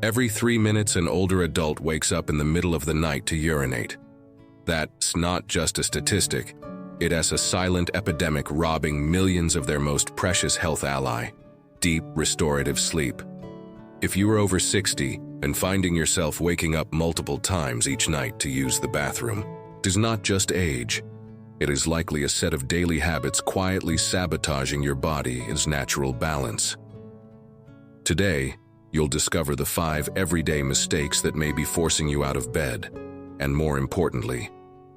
Every 3 minutes, an older adult wakes up in the middle of the night to urinate. That's not just a statistic. It is a silent epidemic robbing millions of their most precious health ally, deep restorative sleep. If you are over 60 and finding yourself waking up multiple times each night to use the bathroom, it is not just age. It is likely a set of daily habits quietly sabotaging your body's natural balance. Today, you'll discover the 5 everyday mistakes that may be forcing you out of bed, and more importantly,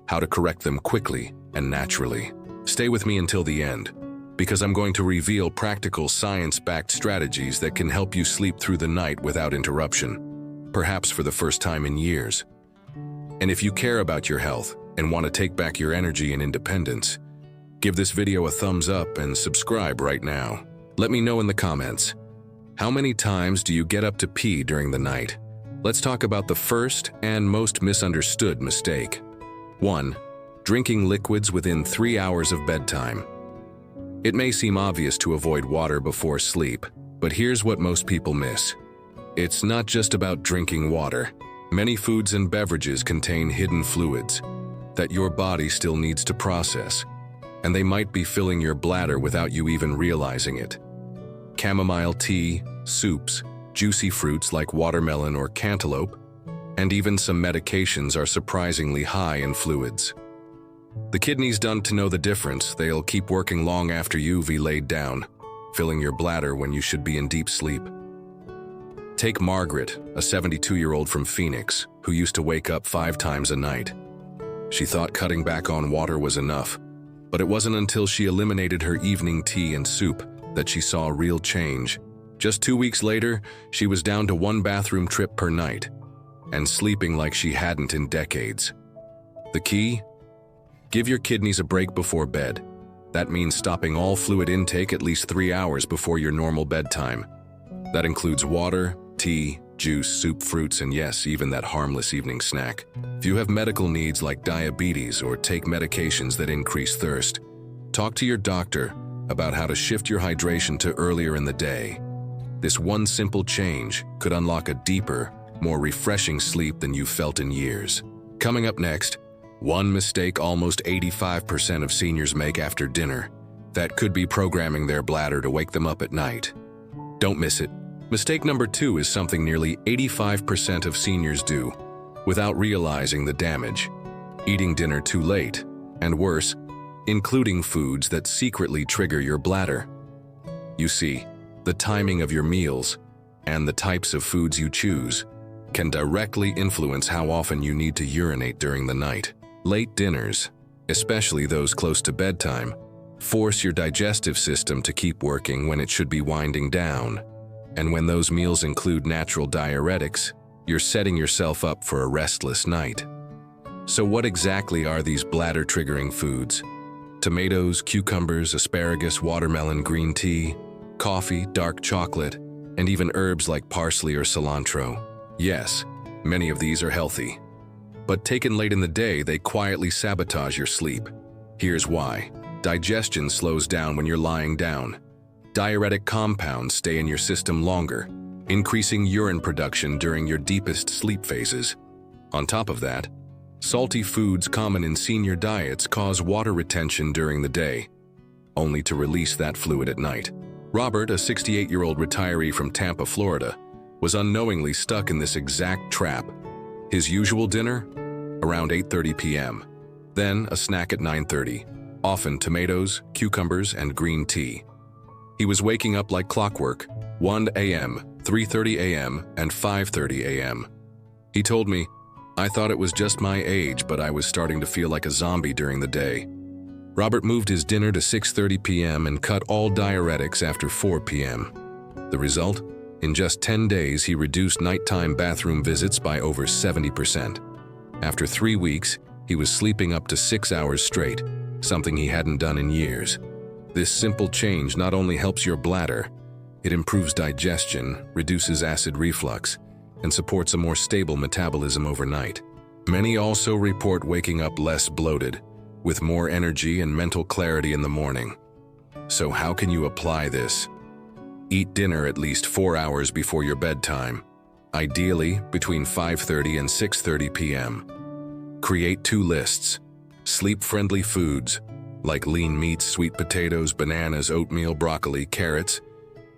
how to correct them quickly and naturally. Stay with me until the end, because I'm going to reveal practical science-backed strategies that can help you sleep through the night without interruption, perhaps for the first time in years. And if you care about your health and want to take back your energy and independence, give this video a thumbs up and subscribe right now. Let me know in the comments, how many times do you get up to pee during the night? Let's talk about the first and most misunderstood mistake. 1. Drinking liquids within 3 hours of bedtime. It may seem obvious to avoid water before sleep, but here's what most people miss. It's not just about drinking water. Many foods and beverages contain hidden fluids that your body still needs to process, and they might be filling your bladder without you even realizing it. Chamomile tea, soups, juicy fruits like watermelon or cantaloupe, and even some medications are surprisingly high in fluids. The kidneys don't know the difference. They'll keep working long after you've laid down, filling your bladder when you should be in deep sleep. Take Margaret, a 72-year-old from Phoenix, who used to wake up 5 times a night. She thought cutting back on water was enough, but it wasn't until she eliminated her evening tea and soup that she saw a real change. Just 2 weeks later, she was down to 1 bathroom trip per night and sleeping like she hadn't in decades. The key? Give your kidneys a break before bed. That means stopping all fluid intake at least 3 hours before your normal bedtime. That includes water, tea, juice, soup, fruits, and yes, even that harmless evening snack. If you have medical needs like diabetes or take medications that increase thirst, talk to your doctor about how to shift your hydration to earlier in the day. This one simple change could unlock a deeper, more refreshing sleep than you've felt in years. Coming up next, one mistake almost 85% of seniors make after dinner. That could be programming their bladder to wake them up at night. Don't miss it. Mistake number 2 is something nearly 85% of seniors do without realizing the damage. Eating dinner too late, and worse, including foods that secretly trigger your bladder. You see, the timing of your meals and the types of foods you choose can directly influence how often you need to urinate during the night. Late dinners, especially those close to bedtime, force your digestive system to keep working when it should be winding down. And when those meals include natural diuretics, you're setting yourself up for a restless night. So what exactly are these bladder-triggering foods? Tomatoes, cucumbers, asparagus, watermelon, green tea, coffee, dark chocolate, and even herbs like parsley or cilantro. Yes, many of these are healthy. But taken late in the day, they quietly sabotage your sleep. Here's why. Digestion slows down when you're lying down. Diuretic compounds stay in your system longer, increasing urine production during your deepest sleep phases. On top of that, salty foods common in senior diets cause water retention during the day, only to release that fluid at night. Robert, a 68-year-old retiree from Tampa, Florida, was unknowingly stuck in this exact trap. His usual dinner? Around 8:30 p.m. Then a snack at 9:30, often tomatoes, cucumbers, and green tea. He was waking up like clockwork, 1 a.m., 3:30 a.m., and 5:30 a.m. He told me, "I thought it was just my age, but I was starting to feel like a zombie during the day." Robert moved his dinner to 6:30 p.m. and cut all diuretics after 4 p.m. The result? In just 10 days, he reduced nighttime bathroom visits by over 70%. After 3 weeks, he was sleeping up to 6 hours straight, something he hadn't done in years. This simple change not only helps your bladder, it improves digestion, reduces acid reflux, and supports a more stable metabolism overnight. Many also report waking up less bloated, with more energy and mental clarity in the morning. So how can you apply this? Eat dinner at least 4 hours before your bedtime. ideally between 5:30 and 6:30 p.m. Create 2 lists: sleep-friendly foods, like lean meats, sweet potatoes, bananas, oatmeal, broccoli, carrots,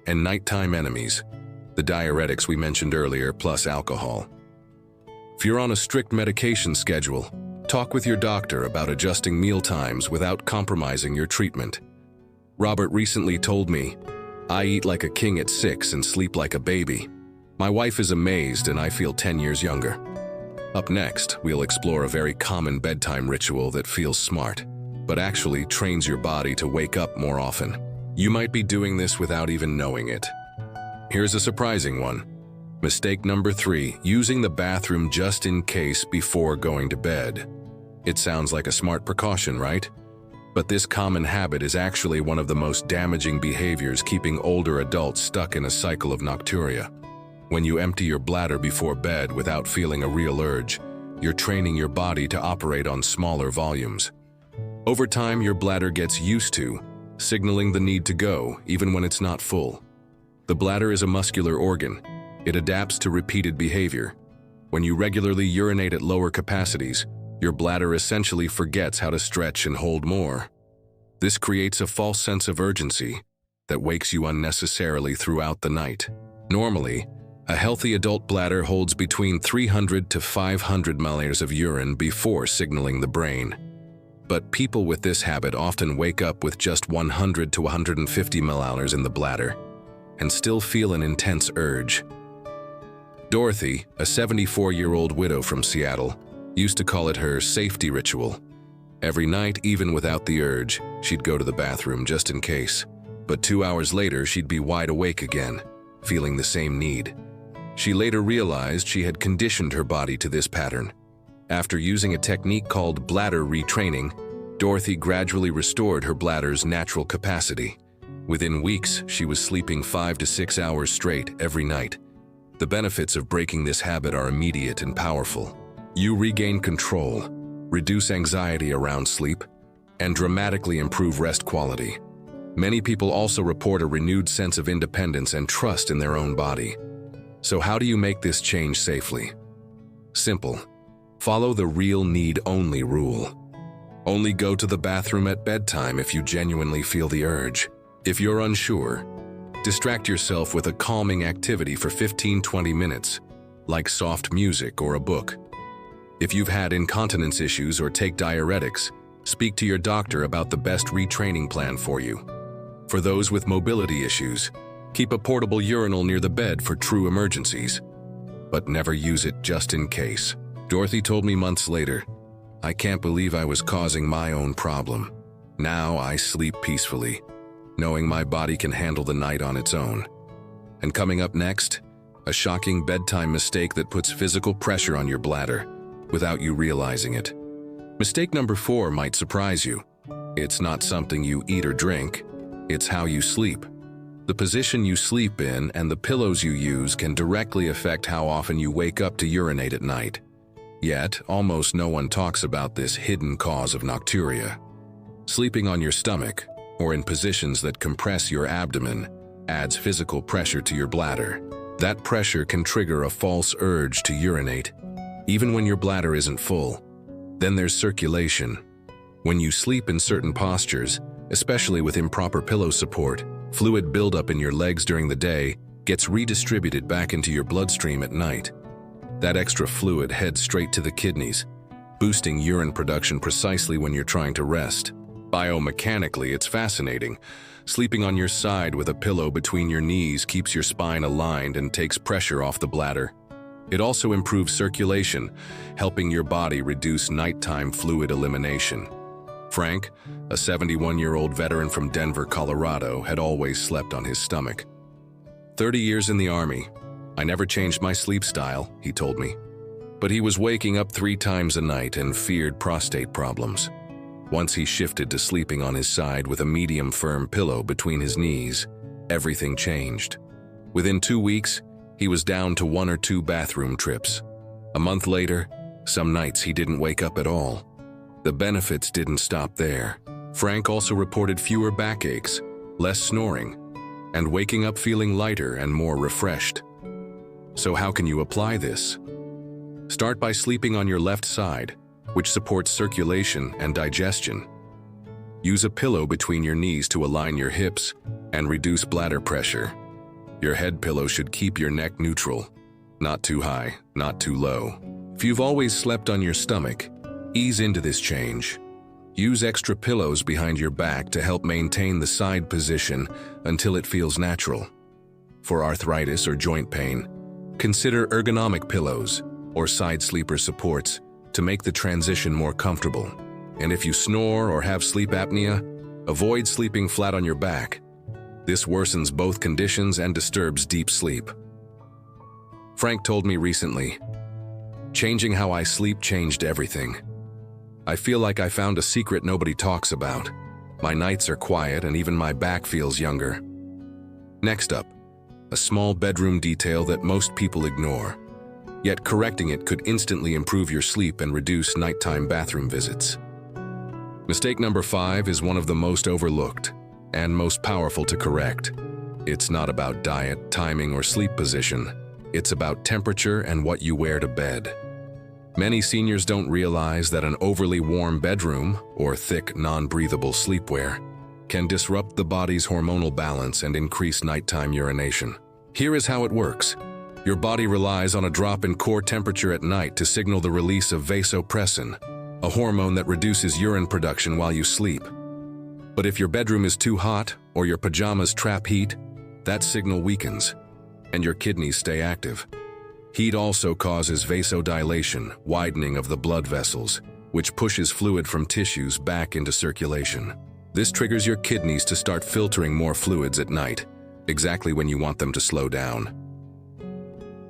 and nighttime enemies, the diuretics we mentioned earlier, plus alcohol. If you're on a strict medication schedule, talk with your doctor about adjusting meal times without compromising your treatment. Robert recently told me, "I eat like a king at 6 and sleep like a baby." My wife is amazed and I feel 10 years younger. Up next, we'll explore a very common bedtime ritual that feels smart, but actually trains your body to wake up more often. You might be doing this without even knowing it. Here's a surprising one. Mistake number 3, using the bathroom just in case before going to bed. It sounds like a smart precaution, right? But this common habit is actually one of the most damaging behaviors, keeping older adults stuck in a cycle of nocturia. When you empty your bladder before bed without feeling a real urge, you're training your body to operate on smaller volumes. Over time, your bladder gets used to signaling the need to go, even when it's not full. The bladder is a muscular organ. It adapts to repeated behavior. When you regularly urinate at lower capacities, your bladder essentially forgets how to stretch and hold more. This creates a false sense of urgency that wakes you unnecessarily throughout the night. Normally, a healthy adult bladder holds between 300 to 500 milliliters of urine before signaling the brain. But people with this habit often wake up with just 100 to 150 milliliters in the bladder and still feel an intense urge. Dorothy, a 74-year-old widow from Seattle, used to call it her safety ritual. Every night, even without the urge, she'd go to the bathroom just in case. But 2 hours later, she'd be wide awake again, feeling the same need. She later realized she had conditioned her body to this pattern. After using a technique called bladder retraining, Dorothy gradually restored her bladder's natural capacity. Within weeks, she was sleeping 5 to 6 hours straight every night. The benefits of breaking this habit are immediate and powerful. You regain control, reduce anxiety around sleep, and dramatically improve rest quality. Many people also report a renewed sense of independence and trust in their own body. So how do you make this change safely? Simple. Follow the real need only rule. Only go to the bathroom at bedtime if you genuinely feel the urge. If you're unsure, distract yourself with a calming activity for 15-20 minutes, like soft music or a book. If you've had incontinence issues or take diuretics, speak to your doctor about the best retraining plan for you. For those with mobility issues, keep a portable urinal near the bed for true emergencies, but never use it just in case. Dorothy told me months later, "I can't believe I was causing my own problem. Now I sleep peacefully, knowing my body can handle the night on its own." And coming up next, a shocking bedtime mistake that puts physical pressure on your bladder without you realizing it. Mistake number 4 might surprise you. It's not something you eat or drink, it's how you sleep. The position you sleep in and the pillows you use can directly affect how often you wake up to urinate at night. Yet, almost no one talks about this hidden cause of nocturia. Sleeping on your stomach, or in positions that compress your abdomen, adds physical pressure to your bladder. That pressure can trigger a false urge to urinate, even when your bladder isn't full. Then there's circulation. When you sleep in certain postures, especially with improper pillow support, fluid buildup in your legs during the day gets redistributed back into your bloodstream at night. That extra fluid heads straight to the kidneys, boosting urine production precisely when you're trying to rest. Biomechanically, it's fascinating. Sleeping on your side with a pillow between your knees keeps your spine aligned and takes pressure off the bladder. It also improves circulation, helping your body reduce nighttime fluid elimination. Frank, a 71-year-old veteran from Denver, Colorado, had always slept on his stomach. 30 years in the Army, I never changed my sleep style, he told me. But he was waking up 3 times a night and feared prostate problems. Once he shifted to sleeping on his side with a medium firm pillow between his knees, everything changed. Within 2 weeks, he was down to 1 or 2 bathroom trips. A month later, some nights he didn't wake up at all. The benefits didn't stop there. Frank also reported fewer backaches, less snoring, and waking up feeling lighter and more refreshed. So how can you apply this? Start by sleeping on your left side, which supports circulation and digestion. Use a pillow between your knees to align your hips and reduce bladder pressure. Your head pillow should keep your neck neutral, not too high, not too low. If you've always slept on your stomach, ease into this change. Use extra pillows behind your back to help maintain the side position until it feels natural. For arthritis or joint pain, consider ergonomic pillows or side sleeper supports to make the transition more comfortable. And if you snore or have sleep apnea, avoid sleeping flat on your back. This worsens both conditions and disturbs deep sleep. Frank told me recently, "Changing how I sleep changed everything. I feel like I found a secret nobody talks about. My nights are quiet and even my back feels younger." Next up, a small bedroom detail that most people ignore. Yet correcting it could instantly improve your sleep and reduce nighttime bathroom visits. Mistake number 5 is one of the most overlooked and most powerful to correct. It's not about diet, timing, or sleep position. It's about temperature and what you wear to bed. Many seniors don't realize that an overly warm bedroom or thick, non-breathable sleepwear can disrupt the body's hormonal balance and increase nighttime urination. Here is how it works. Your body relies on a drop in core temperature at night to signal the release of vasopressin, a hormone that reduces urine production while you sleep. But if your bedroom is too hot or your pajamas trap heat, that signal weakens, and your kidneys stay active. Heat also causes vasodilation, widening of the blood vessels, which pushes fluid from tissues back into circulation. This triggers your kidneys to start filtering more fluids at night, exactly when you want them to slow down.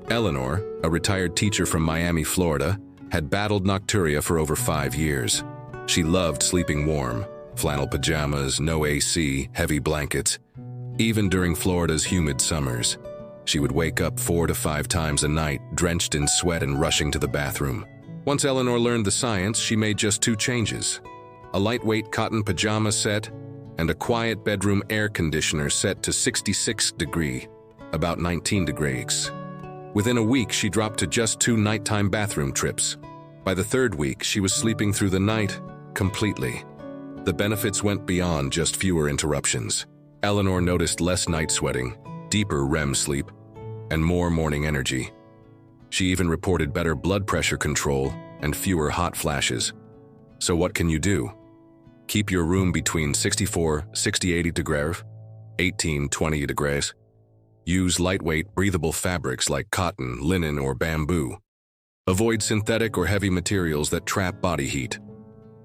Eleanor, a retired teacher from Miami, Florida, had battled nocturia for over 5 years. She loved sleeping warm, flannel pajamas, no AC, heavy blankets. Even during Florida's humid summers, she would wake up 4 to 5 times a night, drenched in sweat and rushing to the bathroom. Once Eleanor learned the science, she made just 2 changes: a lightweight cotton pajama set and a quiet bedroom air conditioner set to 66 degrees, about 19 degrees. Within a week, she dropped to just 2 nighttime bathroom trips. By the 3rd week, she was sleeping through the night completely. The benefits went beyond just fewer interruptions. Eleanor noticed less night sweating, deeper REM sleep, and more morning energy. She even reported better blood pressure control and fewer hot flashes. So what can you do? Keep your room between 64–80 degrees, 18–20 degrees. Use lightweight, breathable fabrics like cotton, linen, or bamboo. Avoid synthetic or heavy materials that trap body heat.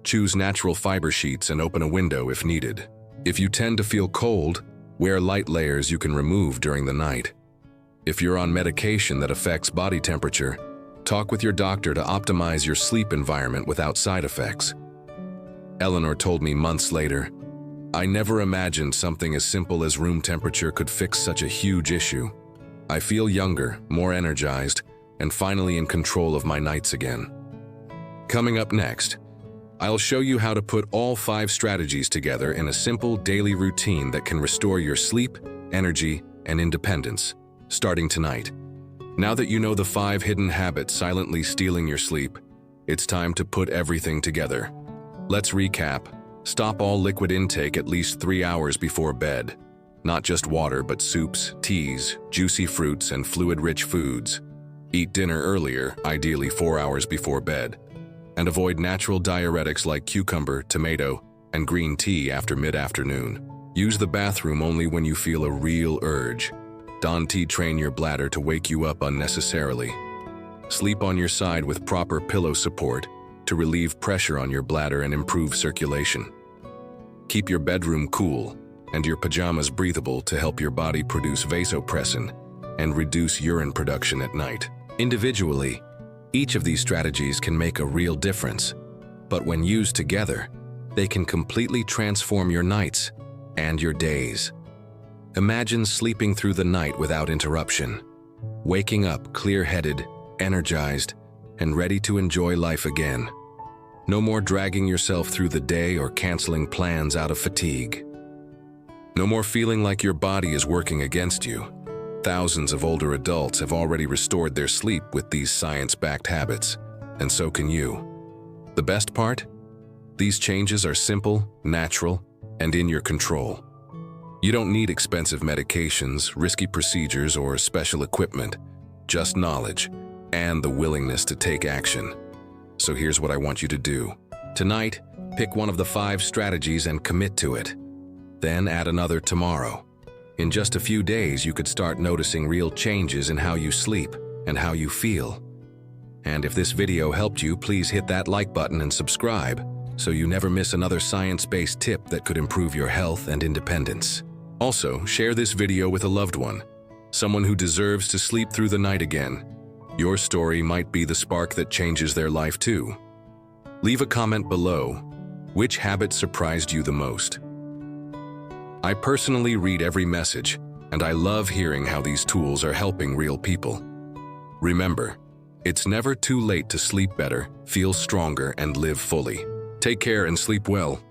Choose natural fiber sheets and open a window if needed. If you tend to feel cold, wear light layers you can remove during the night. If you're on medication that affects body temperature, talk with your doctor to optimize your sleep environment without side effects. Eleanor told me months later, "I never imagined something as simple as room temperature could fix such a huge issue. I feel younger, more energized, and finally in control of my nights again." Coming up next, I'll show you how to put all 5 strategies together in a simple daily routine that can restore your sleep, energy, and independence, starting tonight. Now that you know the 5 hidden habits silently stealing your sleep, it's time to put everything together. Let's recap. Stop all liquid intake at least 3 hours before bed. Not just water, but soups, teas, juicy fruits, and fluid-rich foods. Eat dinner earlier, ideally 4 hours before bed. And avoid natural diuretics like cucumber, tomato, and green tea after mid-afternoon. Use the bathroom only when you feel a real urge. Don't train your bladder to wake you up unnecessarily. Sleep on your side with proper pillow support to relieve pressure on your bladder and improve circulation. Keep your bedroom cool and your pajamas breathable to help your body produce vasopressin and reduce urine production at night. Individually, each of these strategies can make a real difference, but when used together, they can completely transform your nights and your days. Imagine sleeping through the night without interruption, waking up clear-headed, energized, and ready to enjoy life again. No more dragging yourself through the day or canceling plans out of fatigue. No more feeling like your body is working against you. Thousands of older adults have already restored their sleep with these science-backed habits, and so can you. The best part? These changes are simple, natural, and in your control. You don't need expensive medications, risky procedures, or special equipment, just knowledge and the willingness to take action. So here's what I want you to do. Tonight, pick one of the 5 strategies and commit to it. Then add another tomorrow. In just a few days, you could start noticing real changes in how you sleep and how you feel. And if this video helped you, please hit that like button and subscribe so you never miss another science-based tip that could improve your health and independence. Also, share this video with a loved one, someone who deserves to sleep through the night again. Your story might be the spark that changes their life too. Leave a comment below. Which habit surprised you the most? I personally read every message, and I love hearing how these tools are helping real people. Remember, it's never too late to sleep better, feel stronger, and live fully. Take care and sleep well.